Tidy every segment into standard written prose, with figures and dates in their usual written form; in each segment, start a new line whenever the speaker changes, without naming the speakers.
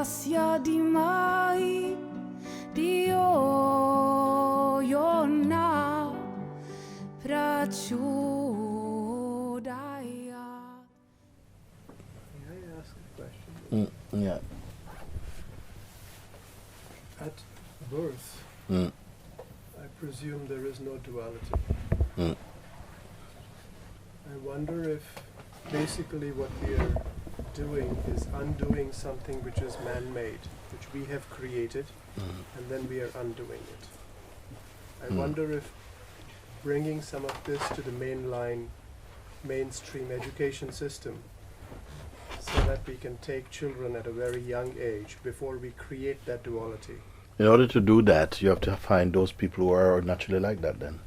gracia di mai Dio yona prachudaya.
May I ask a question?
Yeah.
At birth,
Mm.
I presume there is no duality.
Mm.
I wonder if basically what we are doing is undoing something which is man-made, which we have created, and then we are undoing it. I wonder if bringing some of this to the mainstream education system, so that we can take children at a very young age before we create that duality.
In order to do that, you have to find those people who are naturally like that then.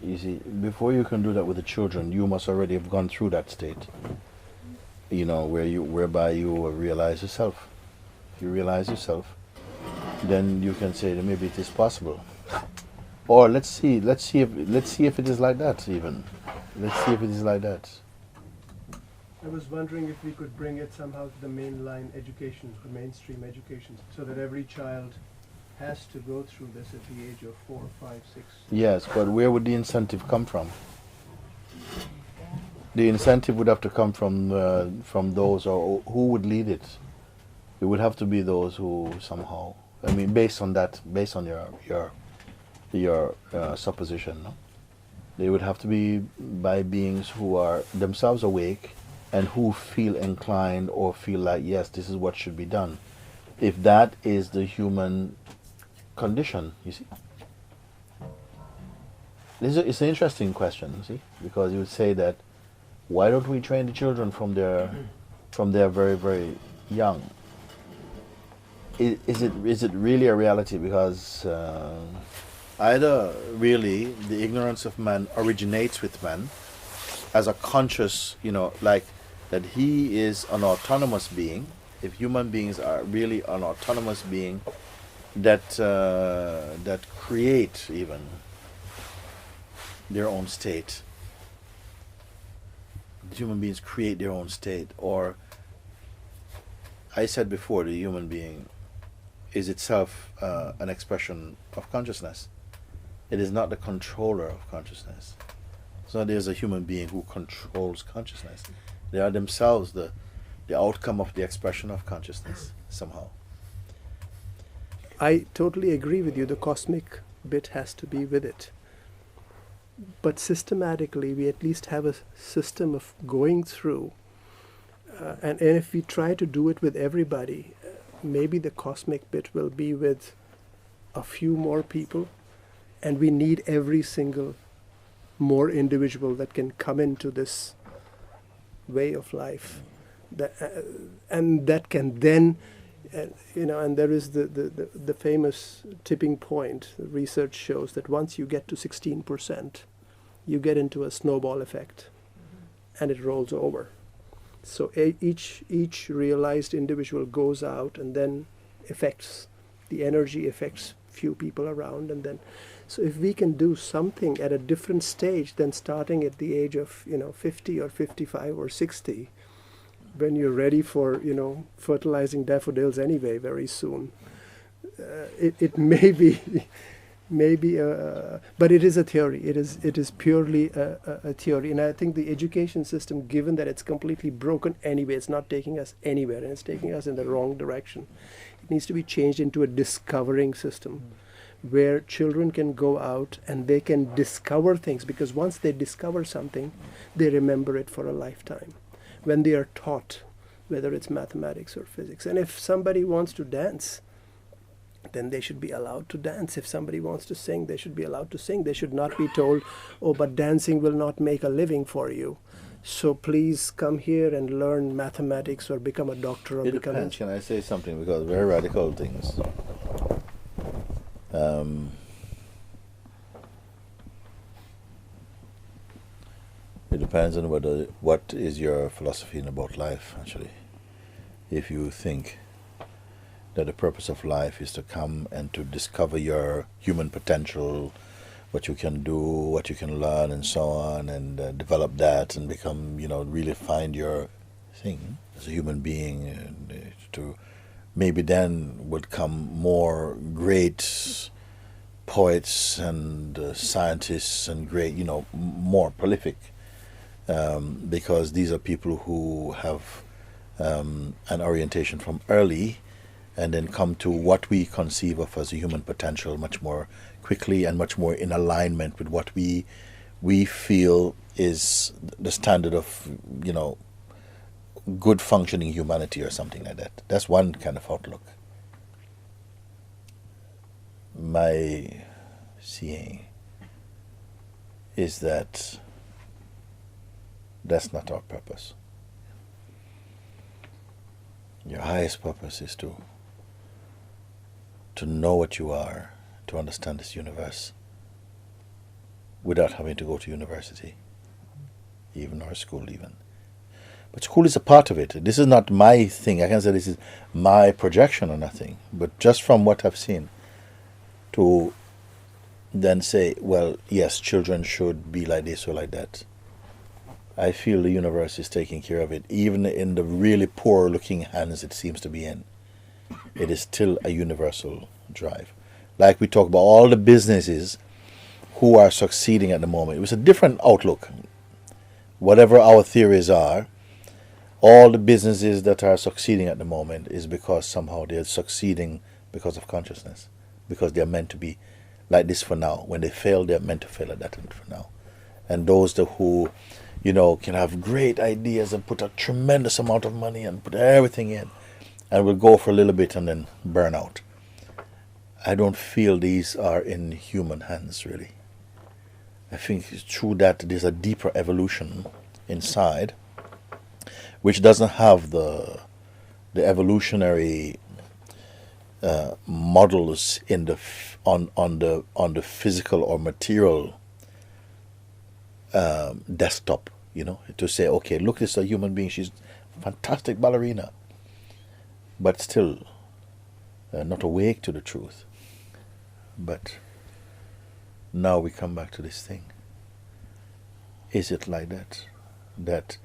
You see, before you can do that with the children, you must already have gone through that state. You know, whereby you realize yourself. If you realize yourself, then you can say that maybe it is possible. Or let's see if it is like that even. Let's see if it is like that.
I was wondering if we could bring it somehow to the mainline education, the mainstream education, so that every child has to go through this at the age of 4, 5, 6.
Yes, but where would the incentive come from? The incentive would have to come from those, or who would lead it? It would have to be those who somehow, I mean, based on your supposition, no? They would have to be by beings who are themselves awake and who feel inclined or feel like, yes, this is what should be done. If that is the human condition, you see. It's an interesting question, you see, because you would say that, why don't we train the children from their very, very young? Is it really a reality? Because either really the ignorance of man originates with man as a conscious, like that he is an autonomous being. If human beings are really an autonomous being that create even their own state. Human beings create their own state, or I said before, the human being is itself an expression of consciousness. It is not the controller of consciousness. So there's a human being who controls consciousness. They are themselves the outcome of the expression of consciousness somehow.
I totally agree with you. The cosmic bit has to be with it. But systematically, we at least have a system of going through. And if we try to do it with everybody, maybe the cosmic bit will be with a few more people. And we need every single more individual that can come into this way of life. And that can then, and there is the famous tipping point. The research shows that once you get to 16%, you get into a snowball effect, and it rolls over. So each realized individual goes out and then the energy affects few people around, and then, so if we can do something at a different stage than starting at the age of 50 or 55 or 60, when you're ready for fertilizing daffodils anyway very soon, it may be but it is a theory. It is purely a theory, and I think the education system, given that it's completely broken anyway, it's not taking us anywhere, and it's taking us in the wrong direction. It needs to be changed into a discovering system, where children can go out and they can discover things, because once they discover something, they remember it for a lifetime. When they are taught, whether it's mathematics or physics, and if somebody wants to dance, then they should be allowed to dance. If somebody wants to sing, they should be allowed to sing. They should not be told, oh, but dancing will not make a living for you, so please come here and learn mathematics or become a doctor or become... It
depends. Can I say something? Because very radical things. It depends on what is your philosophy about life, actually. If you think that the purpose of life is to come and to discover your human potential, what you can do, what you can learn, and so on, and develop that and become, really find your thing as a human being, to maybe then would come more great poets and scientists and great, more prolific, because these are people who have an orientation from early and then come to what we conceive of as a human potential much more quickly and much more in alignment with what we feel is the standard of, good functioning humanity or something like that. That's one kind of outlook. My seeing is that that's not our purpose. Your highest purpose is to know what you are, to understand this universe without having to go to university, even, or school even. But school is a part of it. This is not my thing. I can't say this is my projection or nothing, but just from what I've seen, to then say, well, yes, children should be like this or like that. I feel the universe is taking care of it, even in the really poor looking hands it seems to be in. It is still a universal drive. Like we talk about all the businesses who are succeeding at the moment. It was a different outlook. Whatever our theories are, all the businesses that are succeeding at the moment is because somehow they're succeeding because of consciousness, because they're meant to be like this for now. When they fail, they're meant to fail at that for now. And those who, can have great ideas and put a tremendous amount of money and put everything in, and will go for a little bit and then burn out. I don't feel these are in human hands, really. I think it's true that there's a deeper evolution inside, which doesn't have the evolutionary models in on the physical or material desktop. To say, okay, look, this is a human being. She's a fantastic ballerina, but still not awake to the truth. But now we come back to this thing. Is it like that? That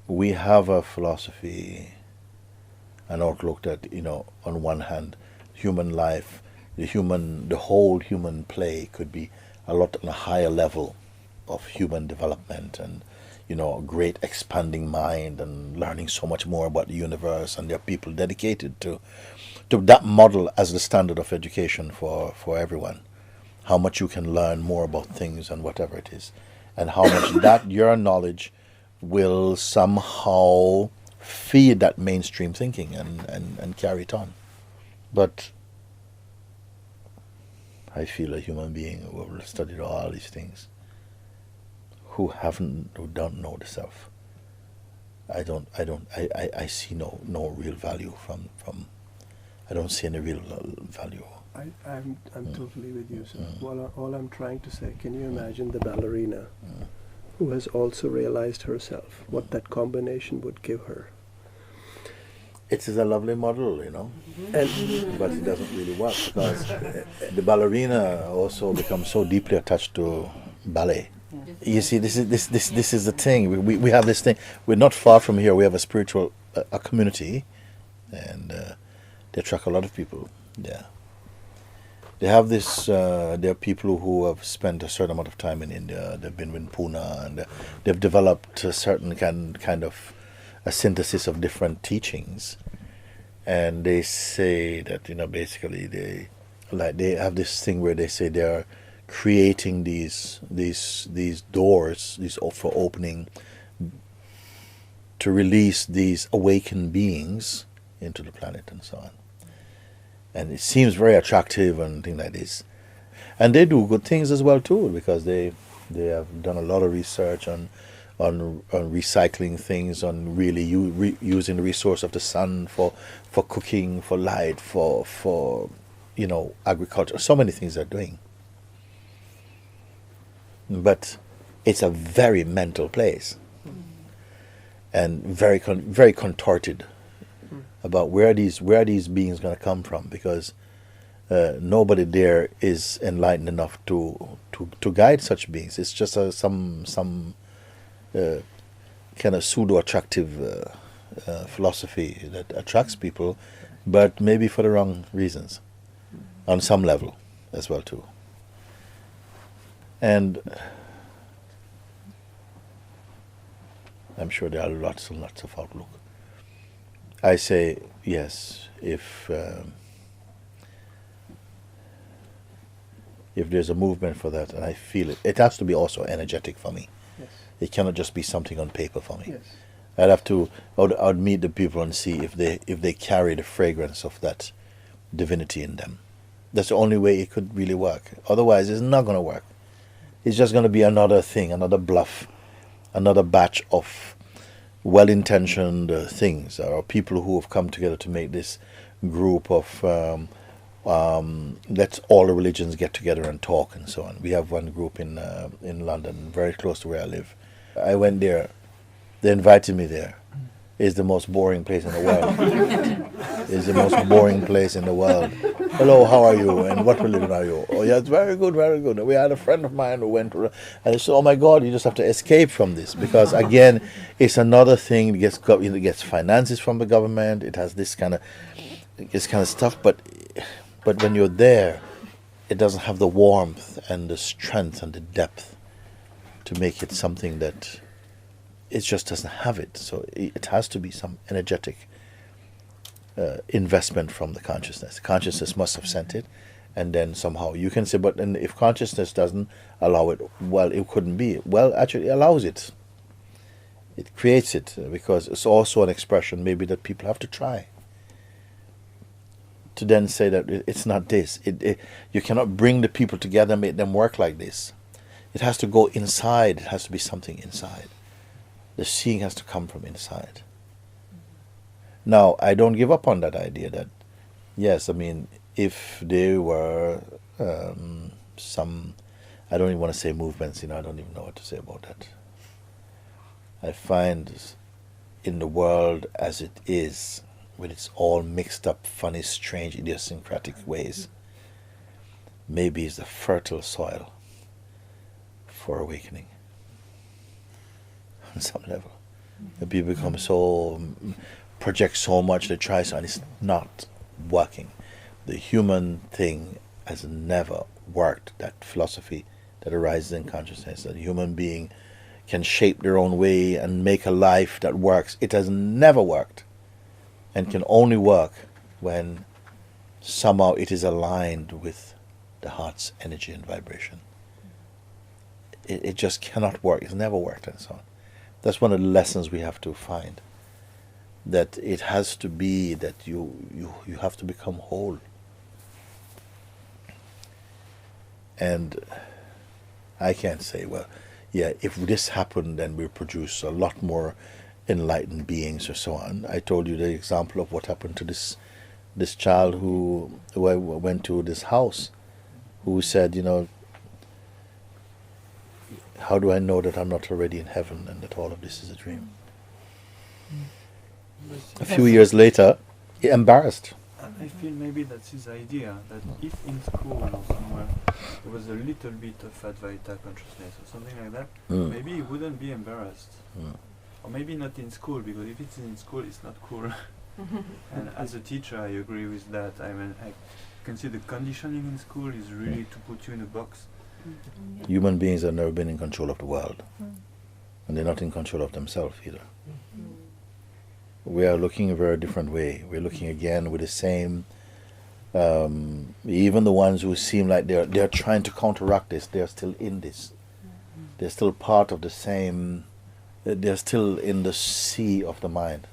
we have a philosophy, an outlook that, on one hand, human life, the whole human play could be a lot on a higher level of human development and, a great expanding mind and learning so much more about the universe, and there are people dedicated to that model as the standard of education for everyone. How much you can learn more about things and whatever it is, and how much that your knowledge will somehow feed that mainstream thinking and carry it on. But I feel a human being who have studied all these things, who don't know the self. I see no real value from I don't see any real value.
I'm totally with you, sir. All I'm trying to say, can you imagine the ballerina who has also realized herself what that combination would give her?
It is a lovely model, but it doesn't really work, because the ballerina also becomes so deeply attached to ballet. You see, this is the thing. We have this thing. We're not far from here. We have a spiritual a community, and they attract a lot of people. Yeah, they have this. There are people who have spent a certain amount of time in India. They've been in Pune, and they've developed a certain kind of a synthesis of different teachings. And they say that basically they have this thing where they say they are creating these doors, for opening, to release these awakened beings into the planet and so on. And it seems very attractive and things like this. And they do good things as well too, because they have done a lot of research on recycling things, on really using the resource of the sun for cooking, for light, for agriculture. So many things they're doing. But it's a very mental place, and very contorted about where these beings going to come from, because nobody there is enlightened enough to guide such beings. It's just some kind of pseudo-attractive philosophy that attracts people, but maybe for the wrong reasons, on some level as well too. And I'm sure there are lots and lots of outlook. I say yes, if there's a movement for that, and I feel it, it has to be also energetic for me.
Yes.
It cannot just be something on paper for me.
Yes.
I'd meet the people and see if they carry the fragrance of that divinity in them. That's the only way it could really work. Otherwise, it's not going to work. It's just going to be another thing, another bluff, another batch of well-intentioned things, or people who have come together to make this group of let's all the religions get together and talk and so on. We have one group in London, very close to where I live. I went there. They invited me there. It's the most boring place in the world. It's the most boring place in the world. Hello, how are you? And what religion are you? Oh, yeah, it's very good, very good. We had a friend of mine who went to, and I said, oh my God, you just have to escape from this, because again, it's another thing. It gets finances from the government. It has this kind of stuff. But when you're there, it doesn't have the warmth and the strength and the depth to make it something that it just doesn't have it. So it has to be some energetic investment from the consciousness. Consciousness must have sent it, and then somehow you can say, but and if consciousness doesn't allow it, well, it couldn't be. Well, actually, it allows it. It creates it, because it's also an expression maybe that people have to try. To then say that it's not this. You cannot bring the people together and make them work like this. It has to go inside. It has to be something inside. The seeing has to come from inside. Now, I don't give up on that idea that, yes, I mean, if there were some, I don't even want to say movements, I don't even know what to say about that. I find in the world as it is, with its all mixed up, funny, strange, idiosyncratic ways, maybe it's the fertile soil for awakening on some level. The people become so, project so much, they try so, and it's not working. The human thing has never worked. That philosophy that arises in consciousness, that a human being can shape their own way and make a life that works, it has never worked, and can only work when somehow it is aligned with the heart's energy and vibration. It just cannot work. It's never worked, and so on. That's one of the lessons we have to find. That it has to be that you have to become whole. And I can't say, well, yeah, if this happened, then we'll produce a lot more enlightened beings or so on. I told you the example of what happened to this child who went to this house, who said, how do I know that I'm not already in heaven and that all of this is a dream? A few years later, he embarrassed.
I feel maybe that's his idea, that if in school or somewhere there was a little bit of Advaita consciousness or something like that, maybe he wouldn't be embarrassed. Or maybe not in school, because if it's in school, it's not cool. And as a teacher, I agree with that. I mean, I can see the conditioning in school is really to put you in a box.
Human beings have never been in control of the world, and they're not in control of themselves either. We are looking a very different way. We're looking again with the same, even the ones who seem like they're trying to counteract this, they're still in this. They're still part of the same, they're still in the sea of the mind.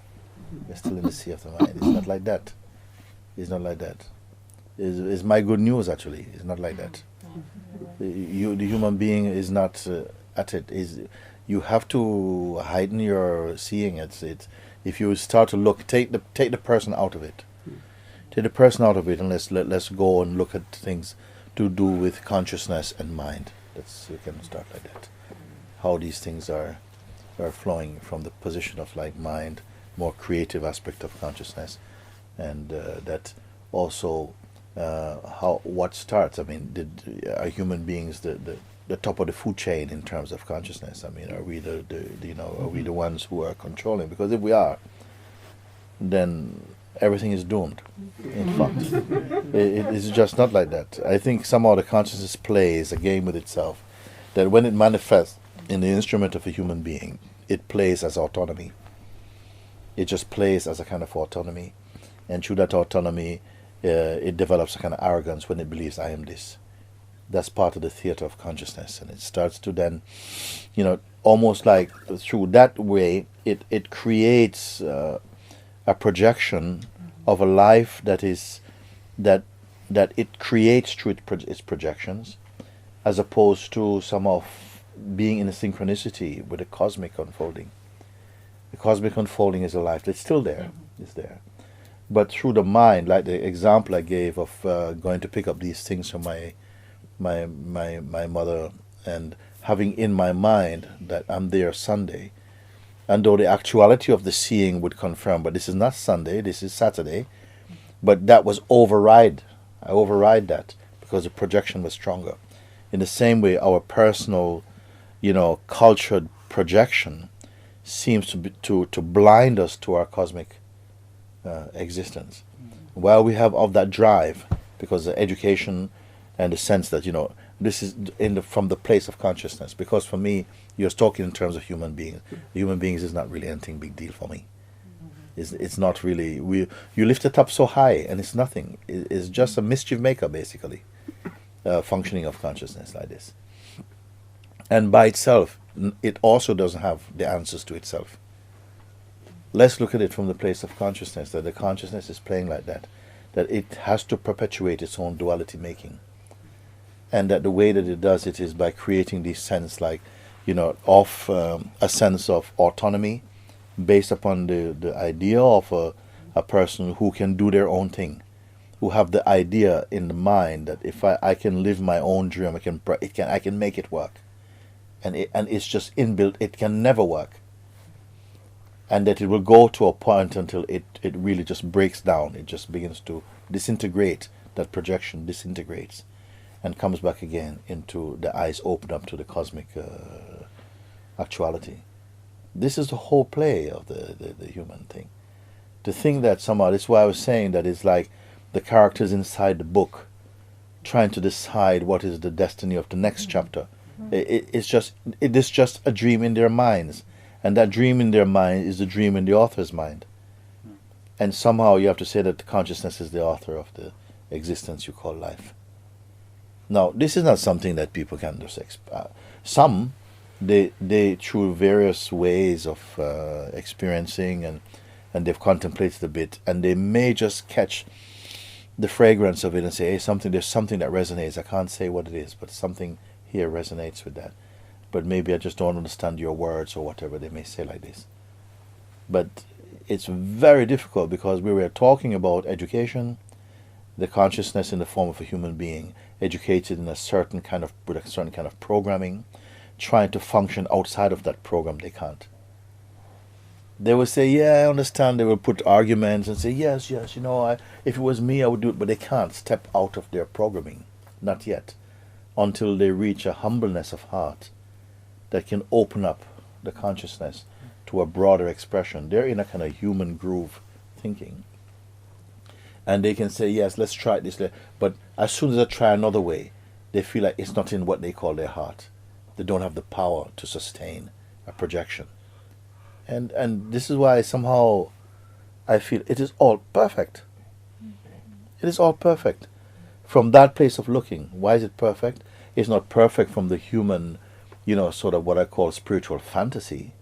They're still in the sea of the mind. It's not like that. It's not like that. It's my good news, actually. It's not like that. The human being is not at it. You have to heighten your seeing. It's if you start to look, take the person out of it. Take the person out of it, and let's go and look at things to do with consciousness and mind. We can start like that. How these things are flowing from the position of like mind, more creative aspect of consciousness, and that also what starts. I mean, are human beings the the top of the food chain in terms of consciousness? I mean, are we the are we the ones who are controlling? Because if we are, then everything is doomed. In fact, it's just not like that. I think somehow the consciousness plays a game with itself, that when it manifests in the instrument of a human being, it plays as autonomy. It just plays as a kind of autonomy, and through that autonomy, it develops a kind of arrogance when it believes I am this. That's part of the theater of consciousness, and it starts to then, almost like through that way, it creates a projection of a life that it creates through its projections, as opposed to some of being in a synchronicity with the cosmic unfolding. The cosmic unfolding is a life that's still there, is there. But through the mind, like the example I gave of going to pick up these things from my mother, and having in my mind that I'm there Sunday, and though the actuality of the seeing would confirm, but this is not Sunday, this is Saturday, but that was override. I override that because the projection was stronger. In the same way, our personal, cultured projection seems to blind us to our cosmic existence. While we have of that drive, because the education and the sense that this is from the place of consciousness. Because for me, you're talking in terms of human beings. Human beings is not really anything big deal for me. It's not really. You lift it up so high, and it's nothing. It's just a mischief maker, basically, functioning of consciousness like this. And by itself, it also doesn't have the answers to itself. Let's look at it from the place of consciousness, that the consciousness is playing like that it has to perpetuate its own duality making. And that the way that it does it is by creating this sense of a sense of autonomy based upon the idea of a person who can do their own thing, who have the idea in the mind that if I can live my own dream, I can make it work. And it's just inbuilt, it can never work. And that it will go to a point until it really just breaks down. It just begins to disintegrate. That projection disintegrates and comes back again into the eyes open up to the cosmic actuality. This is the whole play of the human thing. To think that somehow, that's why I was saying that it's like the characters inside the book trying to decide what is the destiny of the next chapter. It is just a dream in their minds. And that dream in their mind is the dream in the author's mind. And somehow you have to say that the consciousness is the author of the existence you call life. Now, this is not something that people can just some, they through various ways of experiencing and they've contemplated a bit, and they may just catch the fragrance of it and say, hey, there's something that resonates. I can't say what it is, but something here resonates with that. But maybe I just don't understand your words or whatever, they may say like this. But it's very difficult because we were talking about education, the consciousness in the form of a human being, educated in with a certain kind of programming, trying to function outside of that program, they can't. They will say, yeah, I understand. They will put arguments and say, yes, if it was me, I would do it. But they can't step out of their programming, not yet, until they reach a humbleness of heart that can open up the consciousness to a broader expression. They're in a kind of human groove thinking. And they can say, yes, let's try it this way. But as soon as they try another way, they feel like it's not in what they call their heart. They don't have the power to sustain a projection. And this is why somehow I feel it is all perfect. It is all perfect. From that place of looking, why is it perfect? It's not perfect from the human, sort of what I call spiritual fantasy,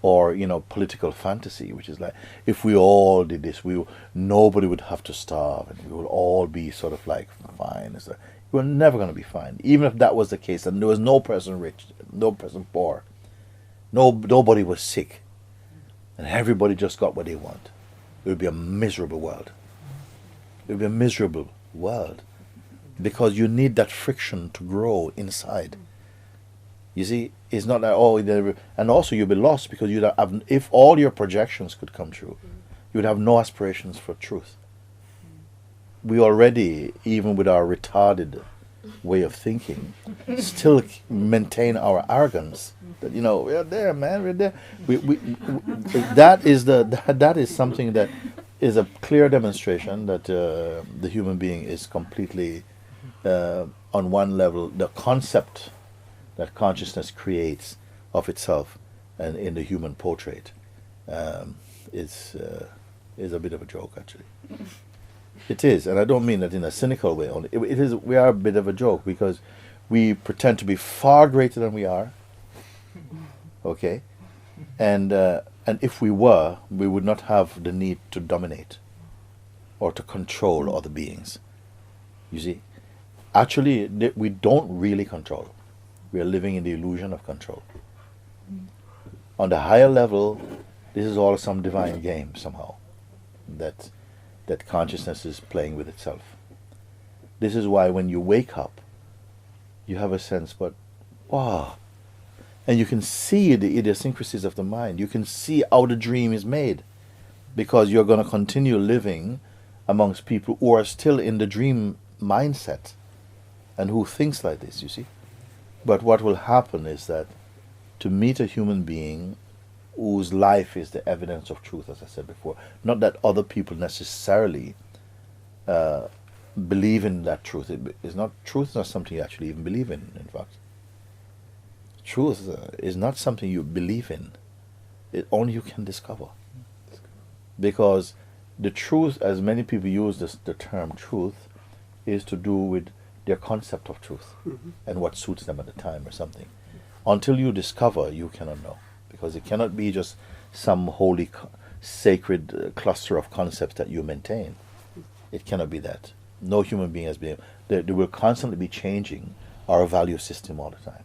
or political fantasy, which is like, if we all did this, nobody would have to starve, and we would all be sort of like fine. We're never going to be fine, even if that was the case, and there was no person rich, no person poor, nobody was sick, and everybody just got what they want. It would be a miserable world. It would be a miserable world, because you need that friction to grow inside. You see, it's not that and also you'll be lost because if all your projections could come true, you would have no aspirations for truth. We already, even with our retarded way of thinking, still maintain our arrogance. That we're there, man, we're there. We that is something that is a clear demonstration that the human being is completely on one level. The concept that consciousness creates of itself and in the human portrait is a bit of a joke, actually. It is, and I don't mean that in a cynical way only. It is. We are a bit of a joke because we pretend to be far greater than we are. Okay, and if we were, we would not have the need to dominate or to control other beings. You see, actually, we don't really control. We are living in the illusion of control. On the higher level, this is all some divine game somehow that consciousness is playing with itself. This is why when you wake up, you have a sense, but wow, and you can see the idiosyncrasies of the mind. You can see how the dream is made, because you're going to continue living amongst people who are still in the dream mindset and who thinks like this, you see. But what will happen is that to meet a human being whose life is the evidence of truth, as I said before, not that other people necessarily believe in that truth. Truth is not something you actually even believe in fact. Truth is not something you believe in. It only you can discover. Because the truth, as many people use the term truth, is to do with their concept of truth and what suits them at the time or something. Until you discover, you cannot know. Because it cannot be just some holy, sacred cluster of concepts that you maintain. It cannot be that. No human being has been. They will constantly be changing our value system all the time.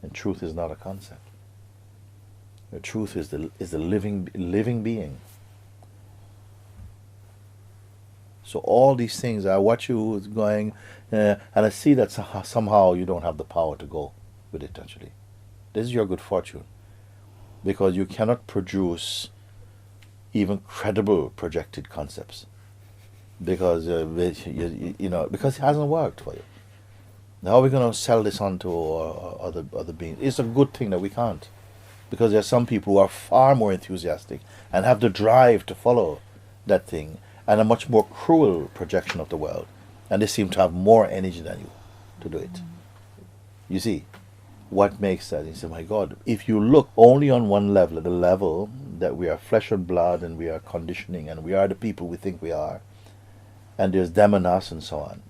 And truth is not a concept. The truth is the living being. So all these things, I watch you going, and I see that somehow you don't have the power to go with it, actually. This is your good fortune. Because you cannot produce even credible projected concepts. Because, because it hasn't worked for you. How are we going to sell this on to other beings? It's a good thing that we can't. Because there are some people who are far more enthusiastic and have the drive to follow that thing, and a much more cruel projection of the world. And they seem to have more energy than you to do it. You see, what makes that? You say, my God, if you look only on one level, at the level that we are flesh and blood and we are conditioning and we are the people we think we are, and there's them and us and so on,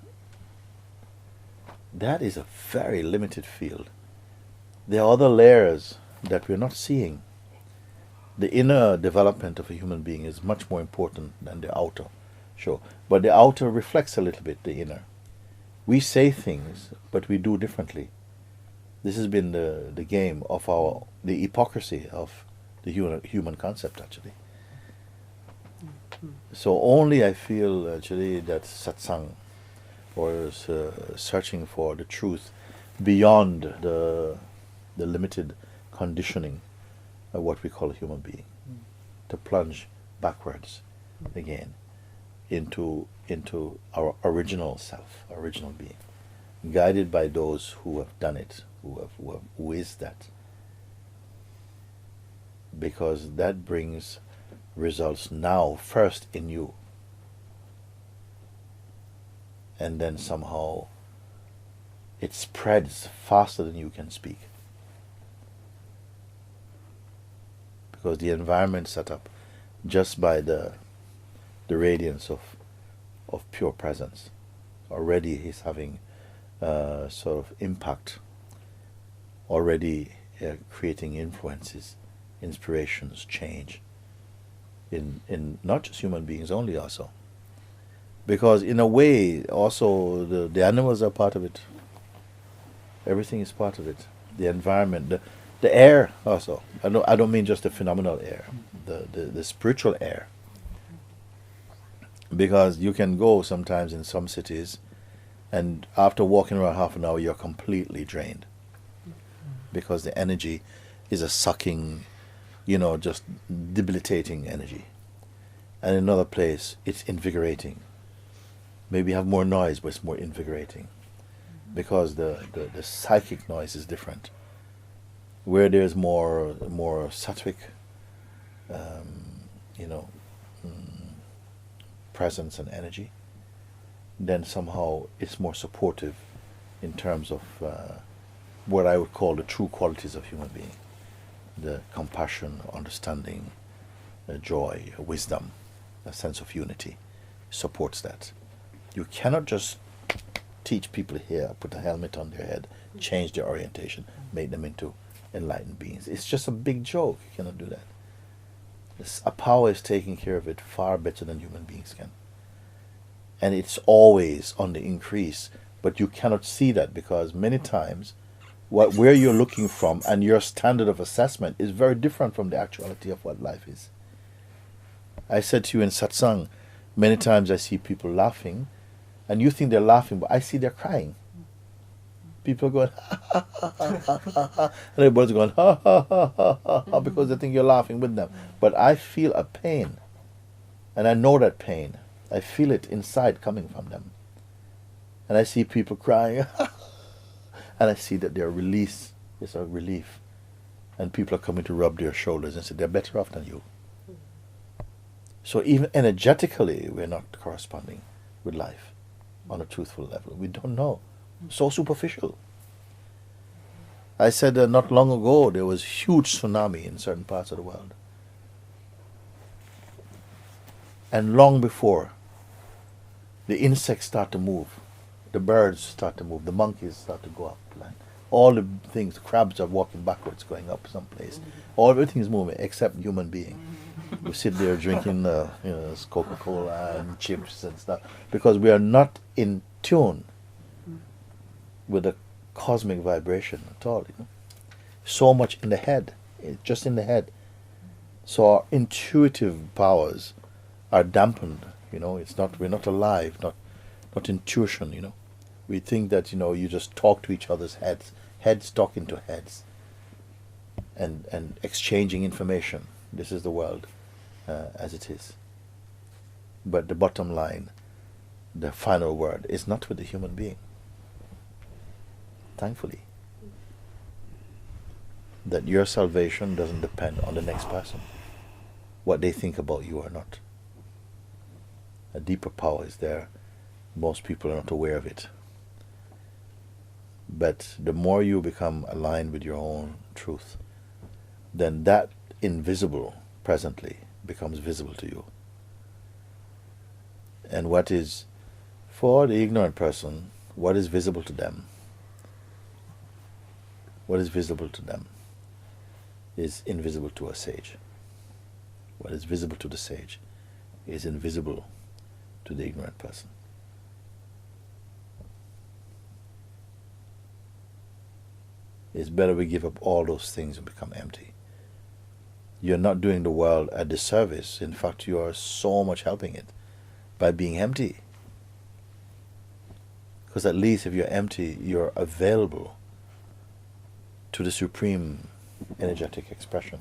that is a very limited field. There are other layers that we're not seeing. The inner development of a human being is much more important than the outer. Sure. But the outer reflects a little bit the inner. We say things, but we do differently. This has been the game of the hypocrisy of the human concept, actually. So only I feel, actually, that satsang, or searching for the truth beyond the limited conditioning of what we call a human being, to plunge backwards again into our original self, original being, guided by those who have done it, who is that, because that brings results now first in you, and then somehow it spreads faster than you can speak, because the environment set up just by the radiance of pure presence already is having sort of impact, already creating influences, inspirations, change in not just human beings only, also. Because in a way, also, the animals are part of it. Everything is part of it. The environment, the air also. I don't mean just the phenomenal air, the spiritual air. Because you can go sometimes in some cities, and after walking around half an hour, you're completely drained. Because the energy is a sucking, just debilitating energy. And in another place, it's invigorating. Maybe you have more noise, but it's more invigorating. because the psychic noise is different. Where there's more sattvic, you know, presence and energy, then somehow it's more supportive in terms of what I would call the true qualities of human being: the compassion, understanding, joy, wisdom, a sense of unity supports that. You cannot just teach people here, put a helmet on their head, change their orientation, make them into enlightened beings. It's just a big joke. You cannot do that. A power is taking care of it far better than human beings can. And it's always on the increase, but you cannot see that because many times where you're looking from and your standard of assessment is very different from the actuality of what life is. I said to you in Satsang, many times I see people laughing, and you think they're laughing, but I see they're crying. People going, ha, ha, ha, ha, ha, ha, ha, and everybody's going, ha, ha, ha, ha, ha, ha, because they think you're laughing with them. But I feel a pain, and I know that pain. I feel it inside coming from them. And I see people crying, and I see that they're released. It's a relief. And people are coming to rub their shoulders and say, they're better off than you. So even energetically, we're not corresponding with life on a truthful level. We don't know. So superficial. I said not long ago there was huge tsunami in certain parts of the world. And long before, the insects start to move, the birds start to move, the monkeys start to go up. All the things, the crabs are walking backwards, going up someplace. Everything is moving except human being. We sit there drinking Coca-Cola and chips and stuff because we are not in tune with the cosmic vibration at all. So much in the head, just in the head. So our intuitive powers are dampened. We're not alive, not intuition. We think that you just talk to each other's heads talking to heads, and exchanging information. This is the world as it is. But the bottom line, the final word, is not with the human being. Thankfully, that your salvation doesn't depend on the next person, what they think about you or not. A deeper power is there. Most people are not aware of it. But the more you become aligned with your own truth, then that invisible presently becomes visible to you. And what is, for the ignorant person, what is visible to them? What is visible to them is invisible to a sage. What is visible to the sage is invisible to the ignorant person. It's better we give up all those things and become empty. You're not doing the world a disservice. In fact, you are so much helping it by being empty. Because at least if you're empty, you're available to the supreme energetic expression.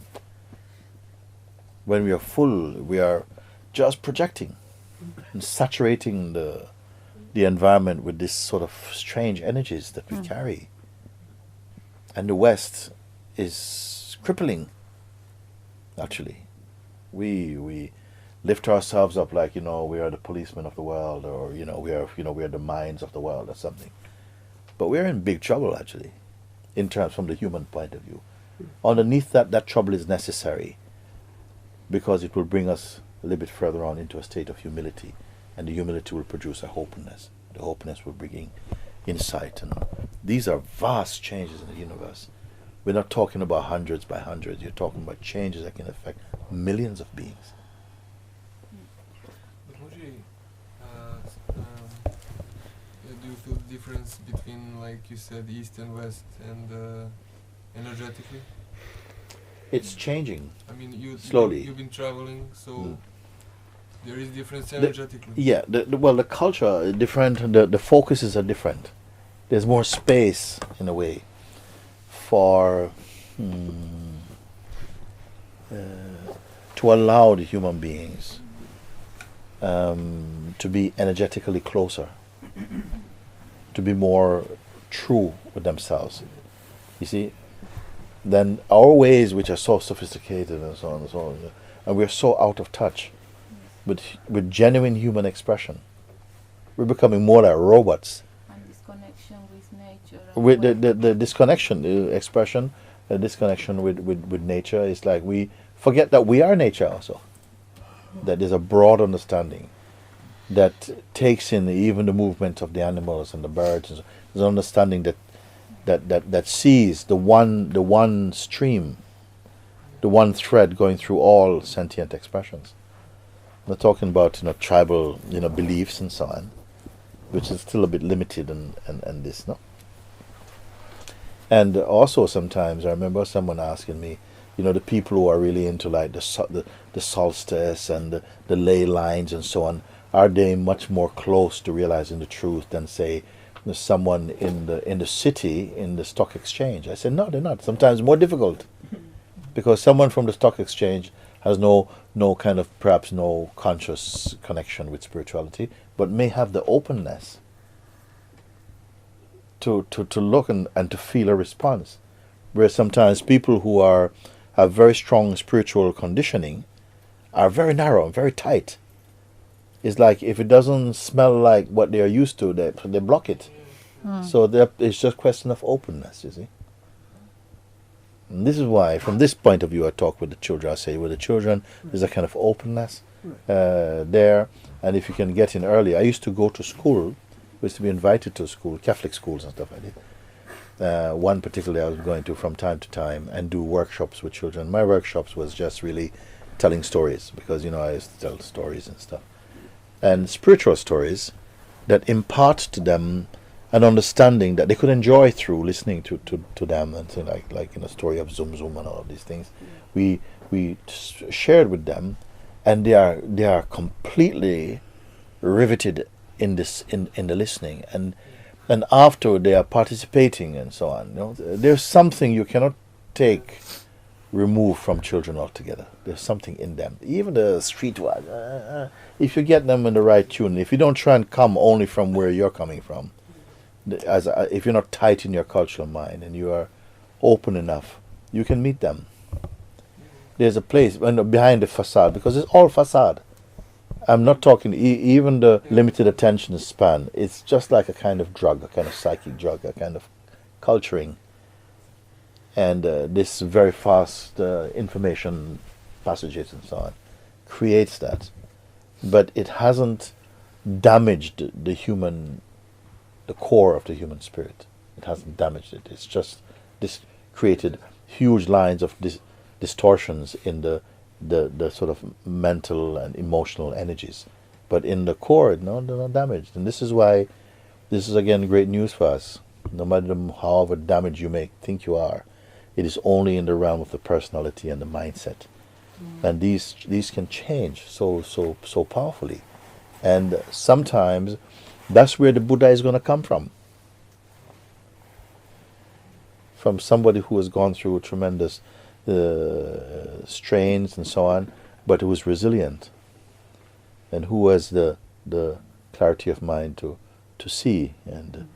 When we are full, we are just projecting and saturating the environment with this sort of strange energies that we carry. And the West is crippling, actually. We lift ourselves up like, we are the policemen of the world, or, we are the minds of the world or something. But we're in big trouble, actually, in terms from the human point of view. Underneath that trouble is necessary because it will bring us a little bit further on into a state of humility, and the humility will produce a openness. The openness will bring in insight, and these are vast changes in the universe. We're not talking about hundreds by hundreds. You're talking about changes that can affect millions of beings.
But Mooji, do you feel the difference between, like you said, East and West, and energetically?
It's changing.
I mean,
slowly.
You've been traveling, so there is difference energetically.
The culture is different. The focuses are different. There's more space, in a way, for to allow the human beings to be energetically closer, to be more true with themselves. You see, then our ways, which are so sophisticated and so on and so on, and we're so out of touch with genuine human expression. We're becoming more like robots.
And this connection with nature.
With the disconnection, the expression, the disconnection with nature is like we forget that we are nature also. That there's a broad understanding that takes in even the movement of the animals and the birds. And so there's an understanding that sees the one stream, the one thread going through all sentient expressions. I'm not talking about tribal beliefs and so on, which is still a bit limited and this, no. And also sometimes I remember someone asking me, the people who are really into like the solstice and the ley lines and so on, are they much more close to realizing the truth than say someone in the city in the stock exchange? I said no, they're not. Sometimes more difficult, because someone from the stock exchange has no kind of perhaps no conscious connection with spirituality, but may have the openness to look and to feel a response. Where sometimes people who have very strong spiritual conditioning are very narrow and very tight. It's like if it doesn't smell like what they are used to, they block it. So it's just a question of openness, you see. And this is why, from this point of view, I talk with the children. I say with the children, there's a kind of openness there. And if you can get in early, I used to go to school. I used to be invited to school, Catholic schools and stuff like that. One particularly I was going to from time to time and do workshops with children. My workshops was just really telling stories, because I used to tell stories and stuff. And spiritual stories that impart to them an understanding that they could enjoy through listening to them, and so like in a story of Zum Zum and all of these things. We shared with them, and they are completely riveted in the listening, and after they are participating and so on. There's something you cannot remove from children altogether. There's something in them. Even the street one, if you get them in the right tune, if you don't try and come only from where you're coming from, if you're not tight in your cultural mind and you are open enough, you can meet them. There's a place behind the facade, because it's all facade. I'm not talking even the limited attention span. It's just like a kind of drug, a kind of psychic drug, a kind of culturing. And this very fast information passages and so on creates that. But it hasn't damaged the core of the human spirit. It hasn't damaged it. It's just created huge lines of distortions in the sort of mental and emotional energies. But in the core, no, they're not damaged. And this is why this is again great news for us. No matter however damaged you may think you are, it is only in the realm of the personality and the mindset. And these can change so powerfully. And sometimes that's where the Buddha is going to come from. From somebody who has gone through tremendous strains and so on, but who is resilient and who has the clarity of mind to see. And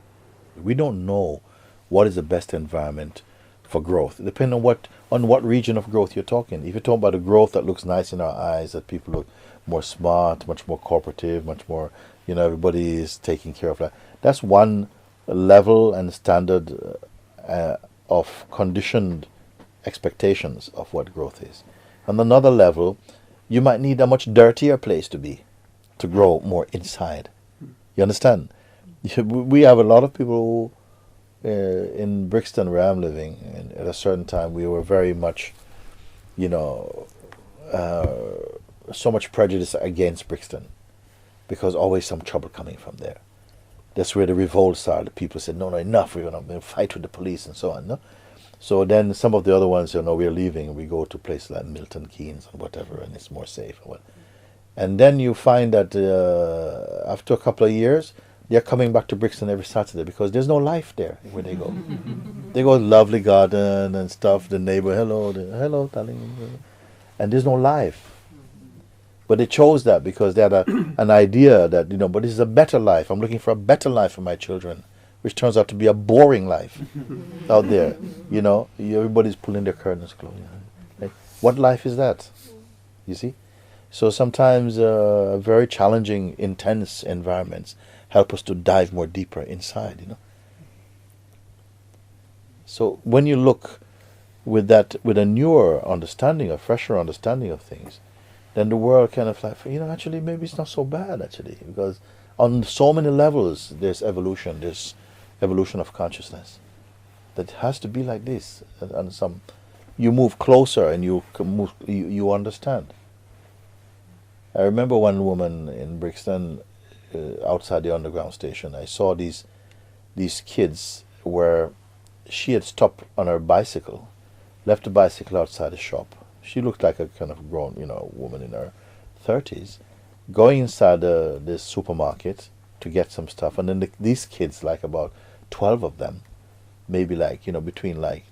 we don't know what is the best environment for growth, depending on what region of growth you're talking. If you're talking about a growth that looks nice in our eyes, that people look more smart, much more cooperative, much more, everybody is taking care of that. That's one level and standard of conditioned expectations of what growth is. On another level, you might need a much dirtier place to grow more inside. You understand? We have a lot of people who, in Brixton where I'm living, and at a certain time we were very much, so much prejudice against Brixton, because always some trouble coming from there. That's where the revolts are. The people said, no, enough, we're going to fight with the police and so on. No? So then some of the other ones said, no, we're leaving, and we go to places like Milton Keynes and whatever, and it's more safe. And then you find that after a couple of years, they're coming back to Brixton every Saturday, because there's no life there where they go. They go to lovely garden and stuff, the neighbor, hello, darling. And there's no life. But they chose that because they had an idea that, but this is a better life. I'm looking for a better life for my children which turns out to be a boring life out there. You know, everybody's pulling their curtains close. You know. Like, what life is that? You see? So sometimes very challenging, intense environments help us to dive more deeper inside, you know. So when you look with a newer understanding, a fresher understanding of things, then the world kind of like, you know, actually maybe it's not so bad actually, because on so many levels there's evolution of consciousness. That has to be like this, and you move closer and you understand. I remember one woman in Brixton, outside the underground station. I saw these kids where she had stopped on her bicycle, left the bicycle outside the shop. She looked like a kind of grown, you know, woman in her 30s, going inside this supermarket to get some stuff. And then these kids, like about 12 of them, maybe like, you know, between like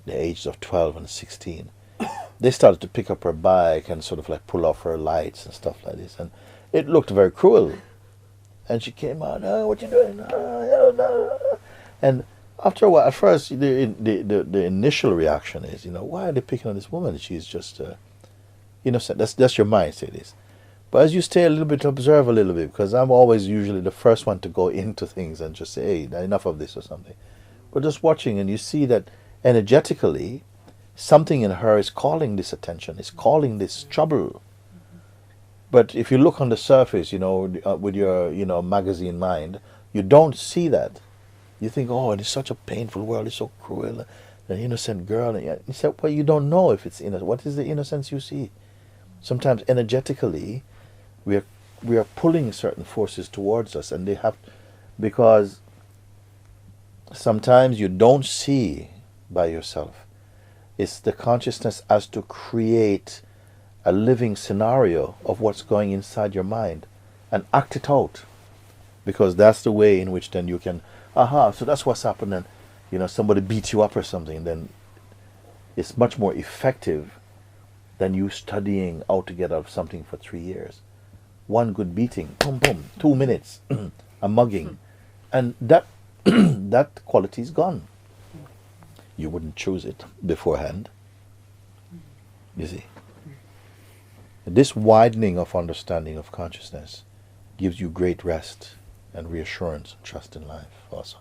the ages of 12 and 16, they started to pick up her bike and sort of like pull off her lights and stuff like this. And it looked very cruel. And she came out, "Oh, what you doing?" And after a while, at first, the initial reaction is, you know, why are they picking on this woman? She's just innocent. That's your mind, say this. But as you stay a little bit, observe a little bit, because I'm always usually the first one to go into things and just say, hey, enough of this or something. But just watching, and you see that energetically, something in her is calling this attention, is calling this trouble. But if you look on the surface, you know, with your, you know, magazine mind, you don't see that. You think, oh, it is such a painful world, it's so cruel, an innocent girl. And you say, well, you don't know if it's innocent. What is the innocence you see? Sometimes energetically, we are pulling certain forces towards us, and they have, because sometimes you don't see by yourself. It's the consciousness as to create a living scenario of what's going inside your mind and act it out, because that's the way in which then you can, so that's what's happening. You know, somebody beats you up or something, then it's much more effective than you studying how to get out of something for 3 years. One good beating, boom, boom, 2 minutes, a mugging, and that that quality is gone. You wouldn't choose it beforehand. You see? This widening of understanding of consciousness gives you great rest and reassurance and trust in life also.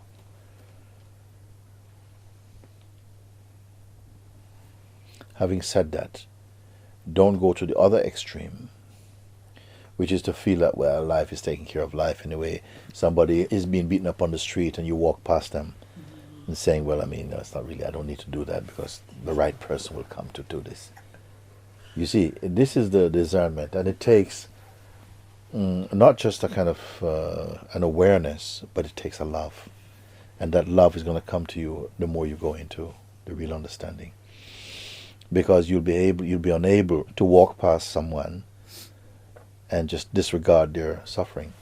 Having said that, don't go to the other extreme, which is to feel that, well, life is taking care of life anyway. Somebody is being beaten up on the street and you walk past them and saying, well, I mean, no, it's not really, I don't need to do that because the right person will come to do this. You see, this is the discernment, and it takes not just a kind of an awareness, but it takes a love. And that love is going to come to you the more you go into the real understanding. Because you'll be unable to walk past someone and just disregard their suffering.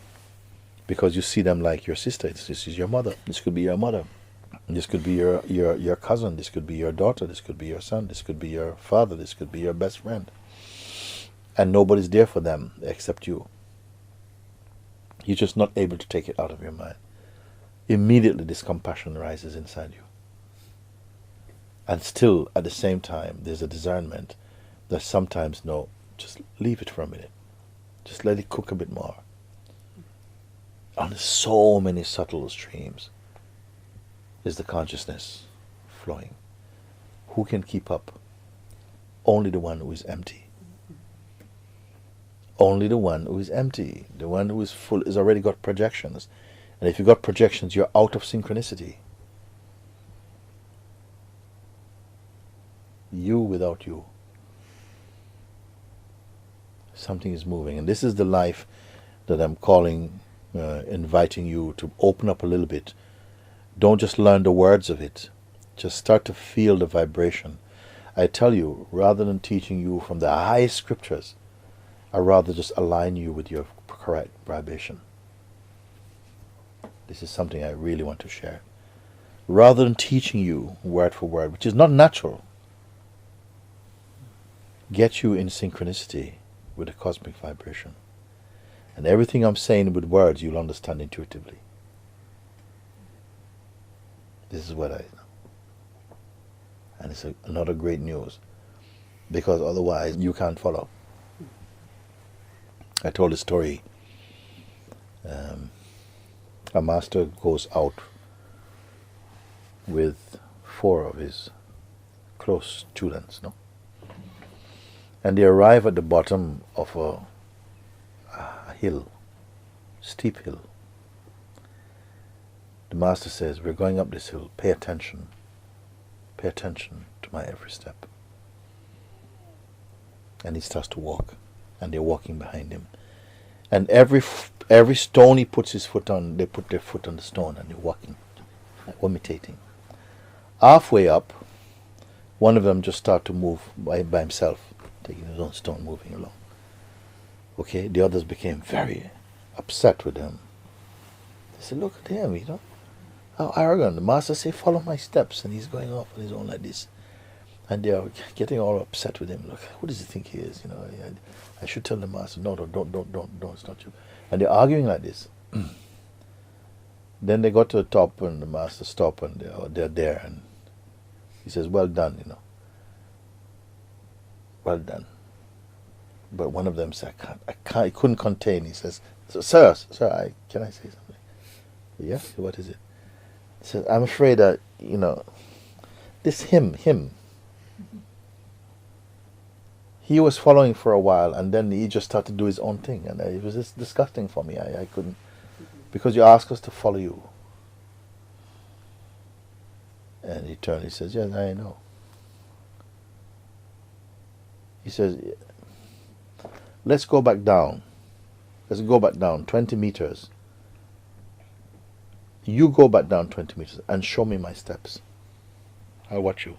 Because you see them like your sister. This is your mother. This could be your mother. This could be your cousin. This could be your daughter. This could be your son. This could be your father. This could be your best friend. And nobody's there for them except you. You're just not able to take it out of your mind. Immediately this compassion rises inside you. And still, at the same time, there's a discernment that sometimes, no, just leave it for a minute. Just let it cook a bit more. On so many subtle streams is the consciousness flowing. Who can keep up? Only the one who is empty. Only the one who is empty. The one who is full has already got projections. And if you've got projections, you're out of synchronicity. You without you. Something is moving. And this is the life that I'm calling, inviting you to open up a little bit. Don't just learn the words of it. Just start to feel the vibration. I tell you, rather than teaching you from the highest scriptures, I rather just align you with your correct vibration. This is something I really want to share. Rather than teaching you word for word, which is not natural, get you in synchronicity with the cosmic vibration. And everything I'm saying with words, you'll understand intuitively. This is what and it's another great news, because otherwise you can't follow. I told a story. A master goes out with 4 of his close students, no? And they arrive at the bottom of a hill, steep hill. The master says, we're going up this hill, pay attention to my every step. And he starts to walk, and they're walking behind him. And every stone he puts his foot on, they put their foot on the stone, and they're walking, imitating. Halfway up, one of them just started to move by himself, taking his own stone, moving along. Okay, the others became very upset with him. They said, look at him, you know, how arrogant. The master said, follow my steps, and he's going off on his own like this. And they are getting all upset with him. Look, who does he think he is? You know, I should tell the master, no, don't, it's not you. And they're arguing like this. Then they got to the top, and the master stopped, and they're there, and he says, well done, you know. Well done. But one of them said, I couldn't contain. He says, sir, can I say something? Yeah, what is it? He says, I'm afraid that, you know, this him, he was following for a while, and then he just started to do his own thing, and it was just disgusting for me. I couldn't, because you asked us to follow you. And he turned, he says, yes, I know. He says, let's go back down. Let's go back down 20 meters. You go back down 20 meters and show me my steps. I'll watch you.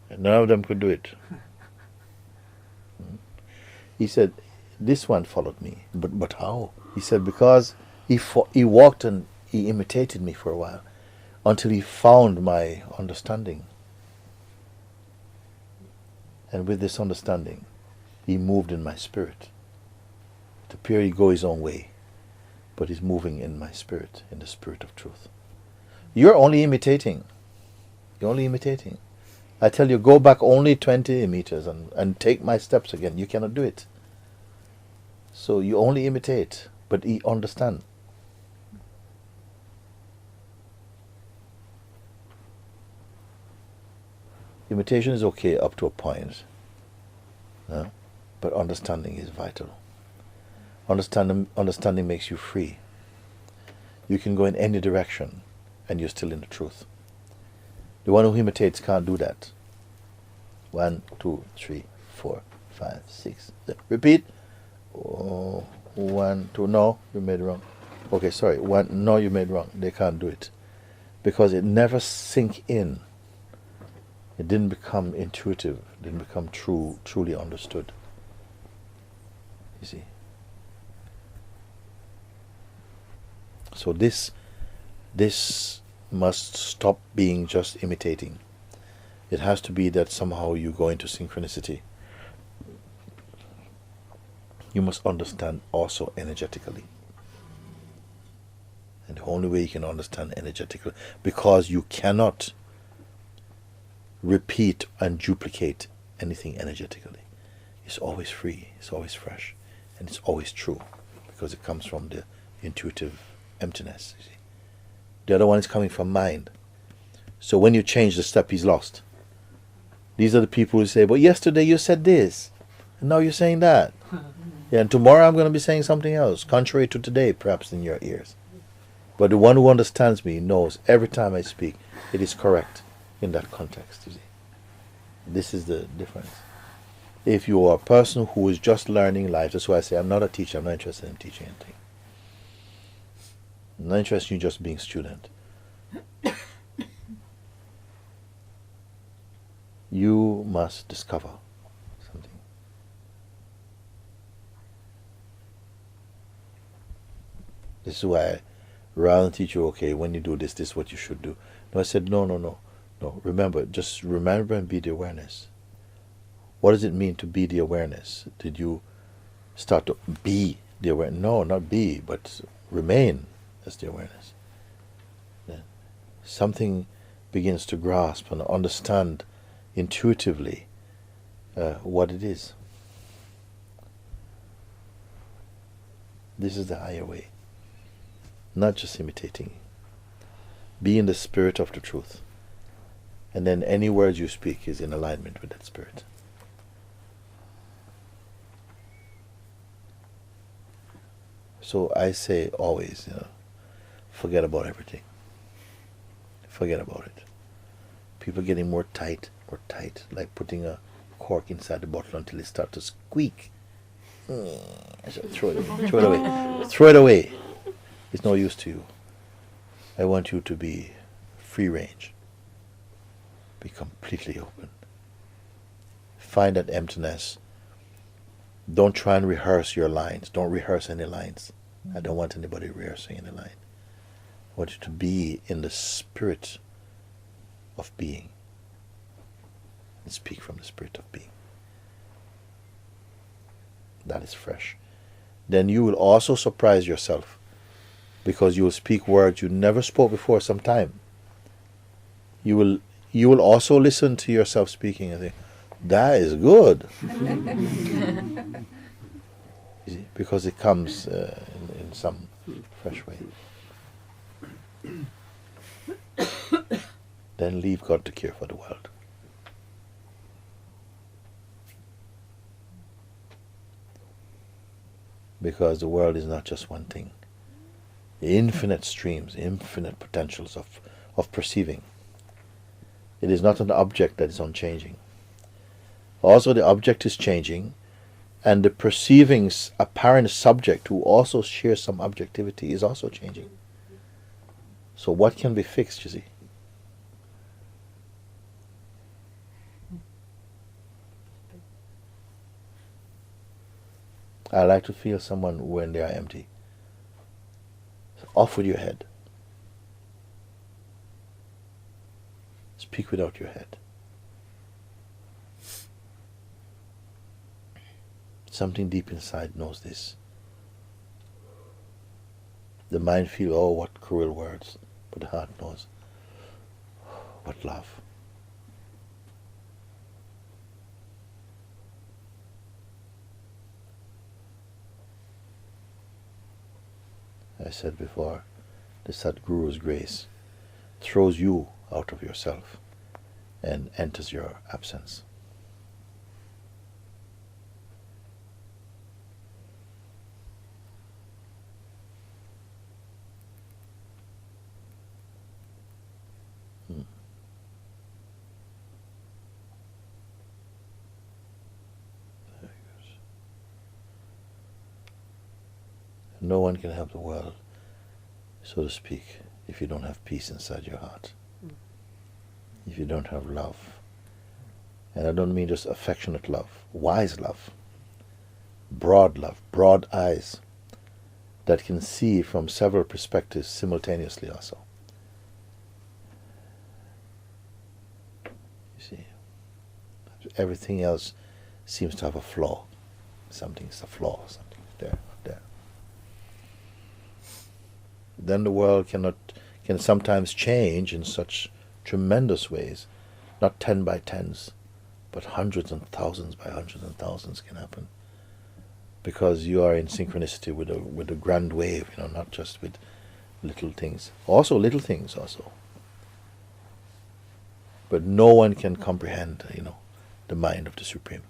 And none of them could do it. He said, this one followed me. But how? He said, because he walked and he imitated me for a while until he found my understanding. And with this understanding, he moved in my spirit. It appeared he go his own way, but he's moving in my spirit, in the spirit of truth. You're only imitating. You're only imitating. I tell you, go back only 20 meters and take my steps again. You cannot do it. So you only imitate, but you understand. Imitation is okay up to a point, but understanding is vital. Understanding makes you free. You can go in any direction, and you're still in the truth. The one who imitates can't do that. 1, 2, 3, 4, 5, 6. Repeat. 1, 2. No, you made wrong. Okay, sorry. 1. No, you made wrong. They can't do it because it never sink in. It didn't become intuitive. It didn't become truly understood. You see. So this must stop being just imitating. It has to be that somehow you go into synchronicity. You must understand also energetically. And the only way you can understand energetically, because you cannot repeat and duplicate anything energetically. It's always free, it's always fresh, and it's always true, because it comes from the intuitive emptiness. You see. The other one is coming from mind. So when you change the step, he's lost. These are the people who say, but yesterday you said this, and now you're saying that. Yeah, and tomorrow I'm going to be saying something else, contrary to today, perhaps in your ears. But the one who understands me knows every time I speak, it is correct in that context, you see. This is the difference. If you are a person who is just learning life, that's why I say I'm not a teacher, I'm not interested in teaching anything. I'm not interested in you just being a student. You must discover something. This is why, rather than teach you, okay, when you do this, this is what you should do. No, I said, no. Remember, just remember and be the awareness. What does it mean to be the awareness? Did you start to be the awareness? No, not be, but remain as the awareness. Yeah. something begins to grasp and understand intuitively what it is. This is the higher way. Not just imitating. Be in the spirit of the truth. And then any words you speak is in alignment with that spirit. So I say always, forget about everything. Forget about it. People getting more tight, like putting a cork inside the bottle until it starts to squeak. So throw it away. Throw it away. Throw it away. It's no use to you. I want you to be free range. Be completely open. Find that emptiness. Don't try and rehearse your lines. Don't rehearse any lines. I don't want anybody rehearsing any line. I want you to be in the spirit of being. And speak from the spirit of being. That is fresh. Then you will also surprise yourself, because you will speak words you never spoke before some time. You will also listen to yourself speaking and say, that is good. You see, because it comes in some fresh way. Then leave God to care for the world. Because the world is not just one thing. Infinite streams, infinite potentials of perceiving. It is not an object that is unchanging. Also the object is changing, and the perceiving apparent subject who also shares some objectivity is also changing. So what can be fixed, you see? I like to feel someone when they are empty. So off with your head. Speak without your head. Something deep inside knows this. The mind feels, oh, what cruel words, but the heart knows, what love. I said before, the Sadguru's grace throws you out of yourself and enters your absence. No one can help the world, so to speak, if you don't have peace inside your heart. If you don't have love. And I don't mean just affectionate love, wise love, broad eyes that can see from several perspectives simultaneously also. You see, everything else seems to have a flaw. Something's a flaw, something there. Then the world can sometimes change in such tremendous ways, not 10 by 10s, but hundreds and thousands by hundreds and thousands can happen, because you are in synchronicity with a grand wave, not just with little things. Also little things also. But no one can comprehend, the mind of the Supreme.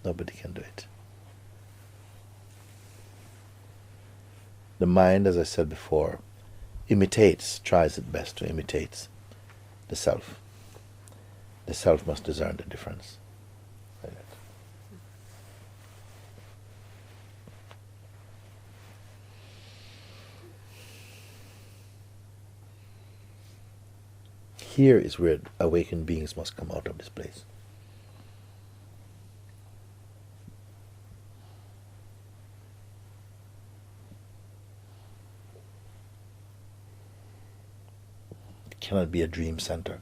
Nobody can do it. The mind, as I said before, tries its best to imitate the self. The self must discern the difference. Like that. Here is where awakened beings must come out of this place. Cannot be a dream center.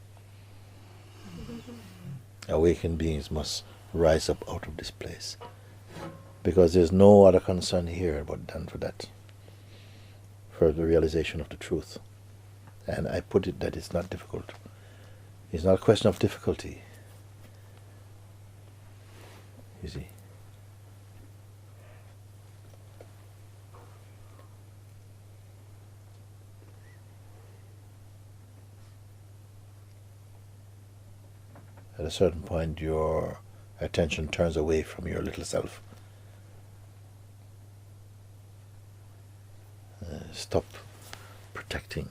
Awakened beings must rise up out of this place, because there's no other concern here but done for that, for the realization of the truth And I put it that it's not difficult. It's not a question of difficulty. You see. At a certain point, your attention turns away from your little self. Stop protecting,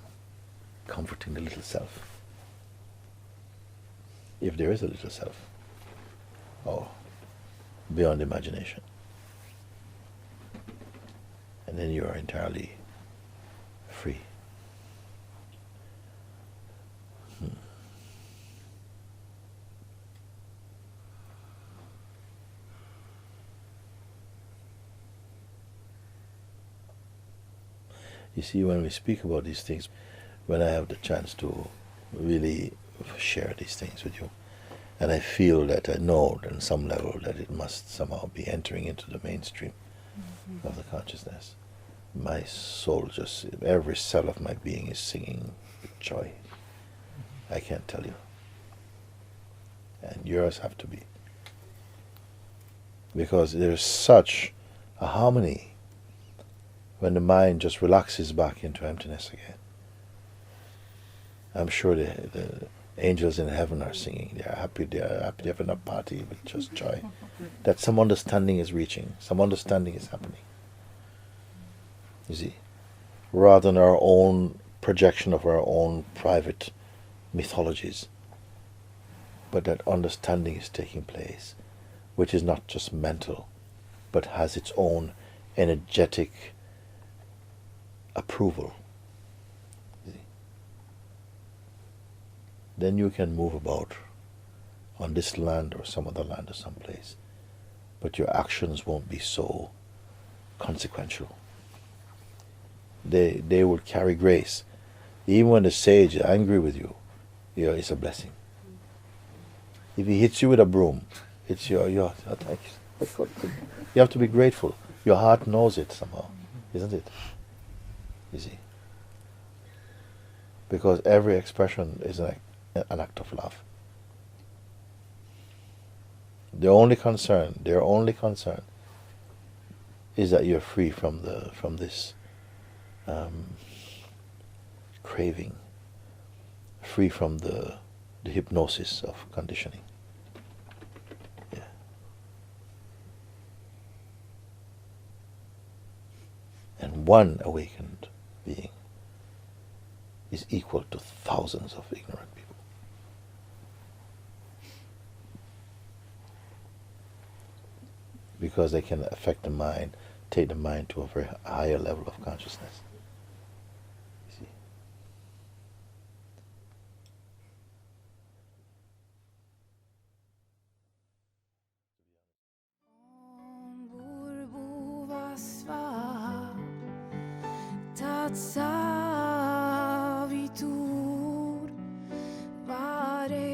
comforting the little self. If there is a little self, or beyond imagination. And then you are entirely free. You see, when we speak about these things, when I have the chance to really share these things with you, and I feel that I know on some level that it must somehow be entering into the mainstream of the consciousness, my soul just, every cell of my being is singing with joy. I can't tell you. And yours have to be. Because there's such a harmony when the mind just relaxes back into emptiness again. I'm sure the angels in heaven are singing. They are happy. They're having a party with just joy. That some understanding is reaching. Some understanding is happening. You see, rather than our own projection of our own private mythologies, but that understanding is taking place, which is not just mental, but has its own energetic approval. Then you can move about on this land or some other land or some place, but your actions won't be so consequential. They will carry grace. Even when the sage is angry with you, it's a blessing. If he hits you with a broom, it's your thanks. You have to be grateful. Your heart knows it somehow, isn't it? You see, because every expression is an act of love. Their only concern is that you're free from this craving, free from the hypnosis of conditioning. Yeah. And one awakened being is equal to thousands of ignorant people. Because they can affect the mind, take the mind to a very higher level of consciousness. You see?
Tatsavitur vareniam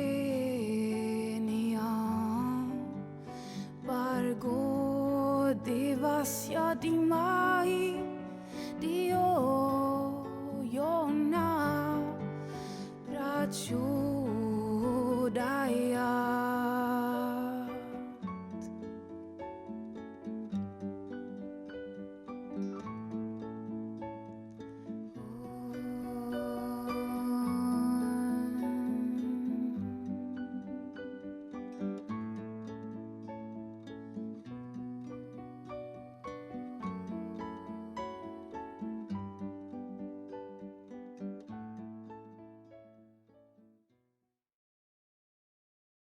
Vargo devasya dimai